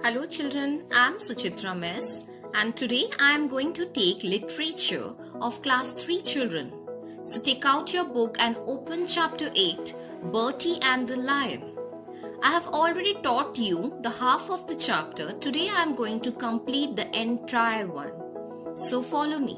Hello children, I am Suchitra Miss and today I am going to take literature of class 3 children. So take out your book and open chapter 8, Bertie and the Lion. I have already taught you the half of the chapter. Today I am going to complete the entire one. So follow me.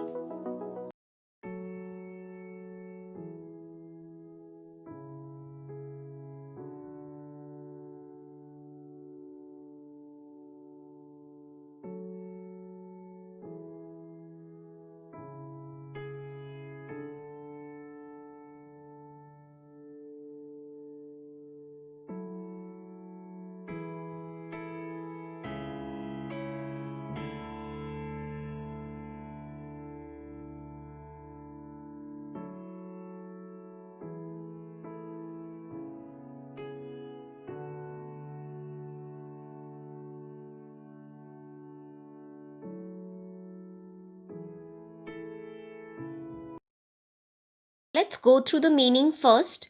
Let's go through the meaning first.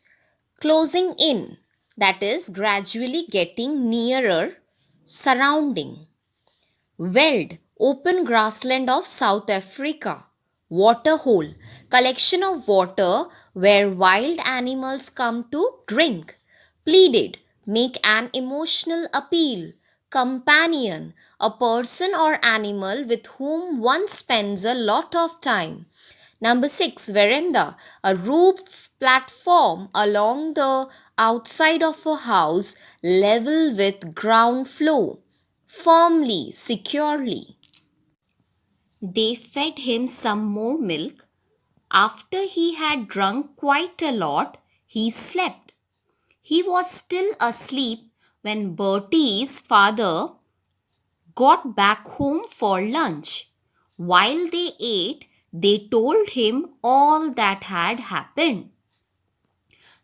Closing in, that is gradually getting nearer, surrounding. Veld, open grassland of South Africa. Waterhole, collection of water where wild animals come to drink. Pleaded, make an emotional appeal. Companion, a person or animal with whom one spends a lot of time. Number 6, veranda, a roof platform along the outside of a house level with ground floor. Firmly, securely. They fed him some more milk. After he had drunk quite a lot, he slept. He was still asleep when Bertie's father got back home for lunch. While they ate, they told him all that had happened.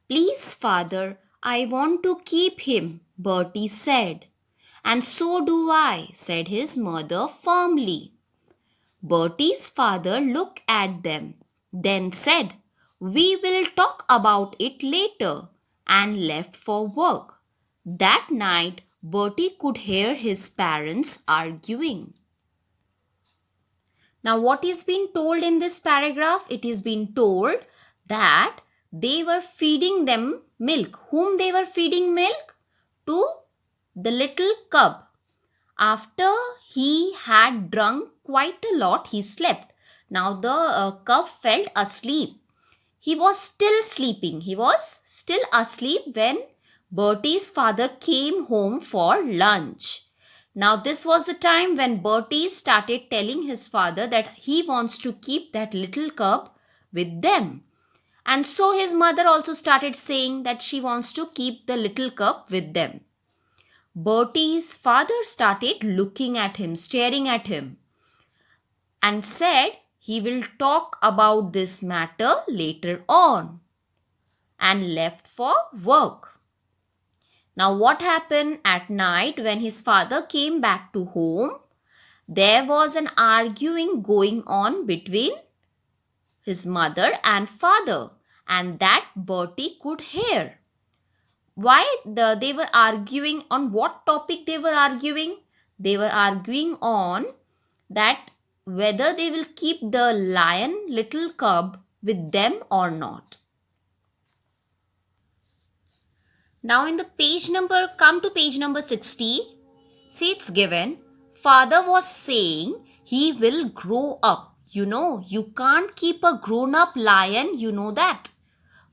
Please, father, I want to keep him, Bertie said. And so do I, said his mother firmly. Bertie's father looked at them, then said, We will talk about it later, and left for work. That night, Bertie could hear his parents arguing. Now, what is being told in this paragraph? It is being told that they were feeding them milk. Whom they were feeding milk? To the little cub. After he had drunk quite a lot, he slept. Now the cub felt asleep. He was still sleeping. He was still asleep when Bertie's father came home for lunch. Now this was the time when Bertie started telling his father that he wants to keep that little cub with them. And so his mother also started saying that she wants to keep the little cub with them. Bertie's father started looking at him, staring at him, and said he will talk about this matter later on, and left for work. Now, what happened at night when his father came back to home? There was an arguing going on between his mother and father, and that Bertie could hear. They were arguing on what topic they were arguing? They were arguing on that whether they will keep the lion little cub with them or not. Now in the come to page number 60. See, it's given. Father was saying he will grow up. You can't keep a grown up lion, you know that.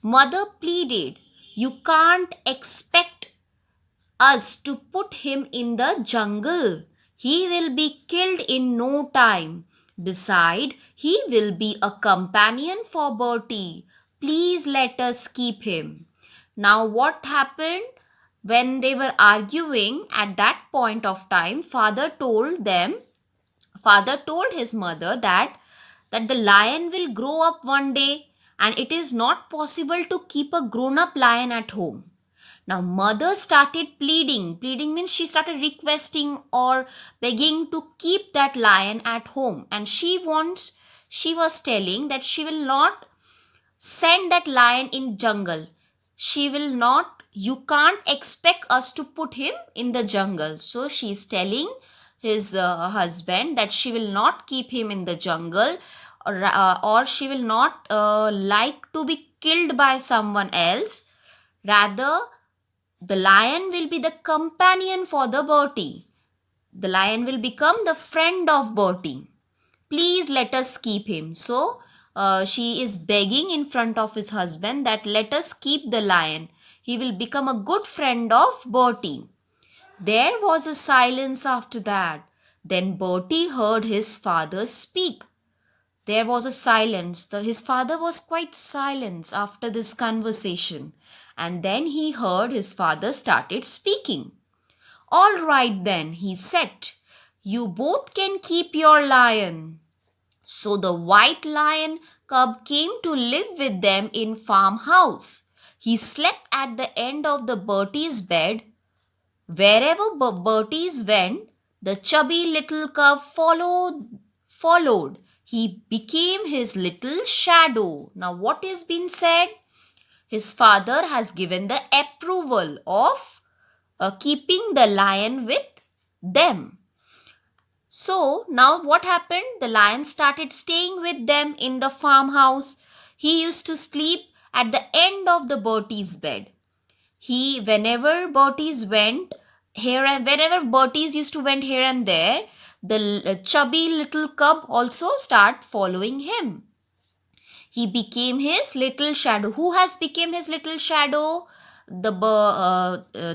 Mother pleaded, you can't expect us to put him in the jungle. He will be killed in no time. Besides, he will be a companion for Bertie. Please let us keep him. Now, what happened when they were arguing at that point of time? Father told his mother that the lion will grow up one day and it is not possible to keep a grown up lion at home. Now, mother started pleading. Pleading means she started requesting or begging to keep that lion at home. And she was telling that she will not send that lion in jungle. She will not you can't expect us to put him in the jungle. So she's telling his husband that she will not keep him in the jungle, or she will not like to be killed by someone else. Rather, the lion will be the companion for the Bertie. The lion will become the friend of Bertie. Please let us keep him. So she is begging in front of his husband that let us keep the lion. He will become a good friend of Bertie. There was a silence after that. Then Bertie heard his father speak. There was a silence. His father was quite silent after this conversation. And then he heard his father started speaking. All right then, he said, you both can keep your lion. So the white lion cub came to live with them in farmhouse. He slept at the end of the Bertie's bed. Wherever Bertie's went, the chubby little cub followed. He became his little shadow. Now what is being said? His father has given the approval of keeping the lion with them. So now what happened? The lion started staying with them in the farmhouse. He used to sleep at the end of the Bertie's bed. Whenever Bertie's went here and whenever Bertie's used to went here and there, the chubby little cub also start following him. He became his little shadow. Who has become his little shadow? The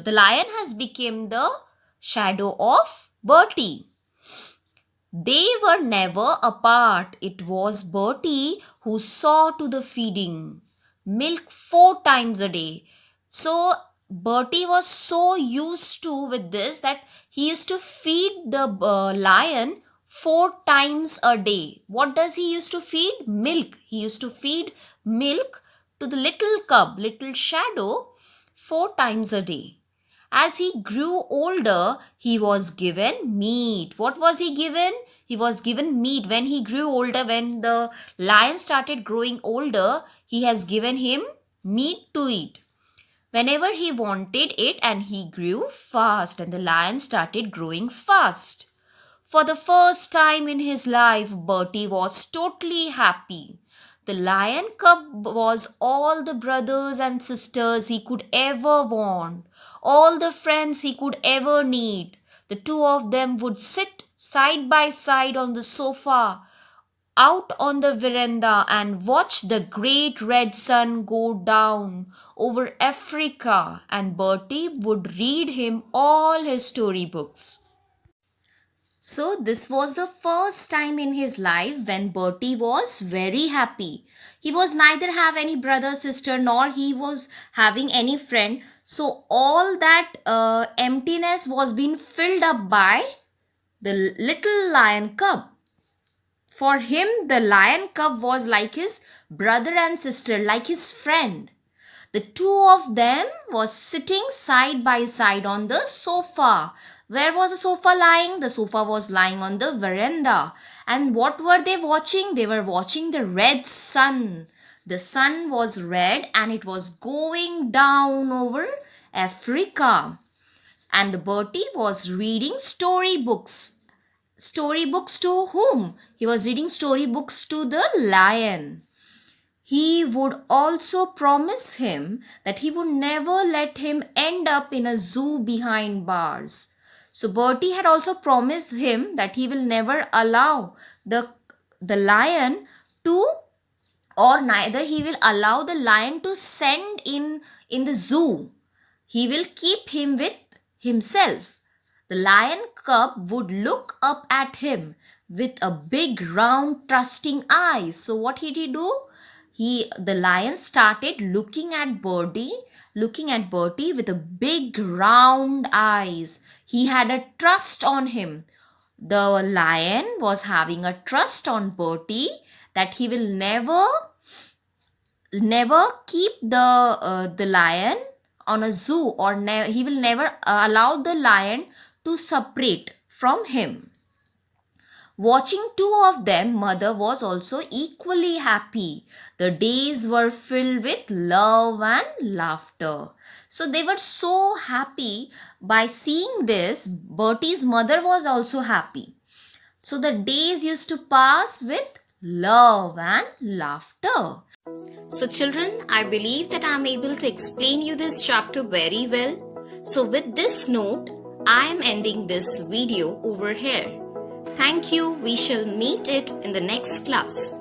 lion has become the shadow of Bertie. They were never apart. It was Bertie who saw to the feeding. Milk 4 times a day. So Bertie was so used to with this that he used to feed the lion 4 times a day. What does he used to feed? Milk. He used to feed milk to the little cub, little shadow, 4 times a day. As he grew older, he was given meat. What was he given? He was given meat. When he grew older, when the lion started growing older, he has given him meat to eat whenever he wanted it, and he grew fast, and the lion started growing fast. For the first time in his life, Bertie was totally happy. The lion cub was all the brothers and sisters he could ever want, all the friends he could ever need. The two of them would sit side by side on the sofa out on the veranda and watch the great red sun go down over Africa, and Bertie would read him all his storybooks. So this was the first time in his life when Bertie was very happy. He was neither have any brother, sister, nor he was having any friend. So all that emptiness was being filled up by the little lion cub. For him, the lion cub was like his brother and sister, like his friend. The two of them was sitting side by side on the sofa. Where was the sofa lying? The sofa was lying on the veranda. And what were they watching? They were watching the red sun. The sun was red and it was going down over Africa. And the Bertie was reading storybooks. Storybooks to whom? He was reading storybooks to the lion. He would also promise him that he would never let him end up in a zoo behind bars. So Bertie had also promised him that he will never allow the lion to, or neither he will allow the lion to send in the zoo. He will keep him with himself. The lion cub would look up at him with a big round trusting eyes. So what did he do? The lion started looking at Bertie with a big round eyes. He had a trust on him. The lion was having a trust on Bertie that he will never keep the lion on a zoo, or he will never allow the lion to separate from him. Watching two of them, mother was also equally happy. The days were filled with love and laughter. So they were so happy. By seeing this, Bertie's mother was also happy. So the days used to pass with love and laughter. So children, I believe that I am able to explain you this chapter very well. So with this note, I am ending this video over here. Thank you. We shall meet it in the next class.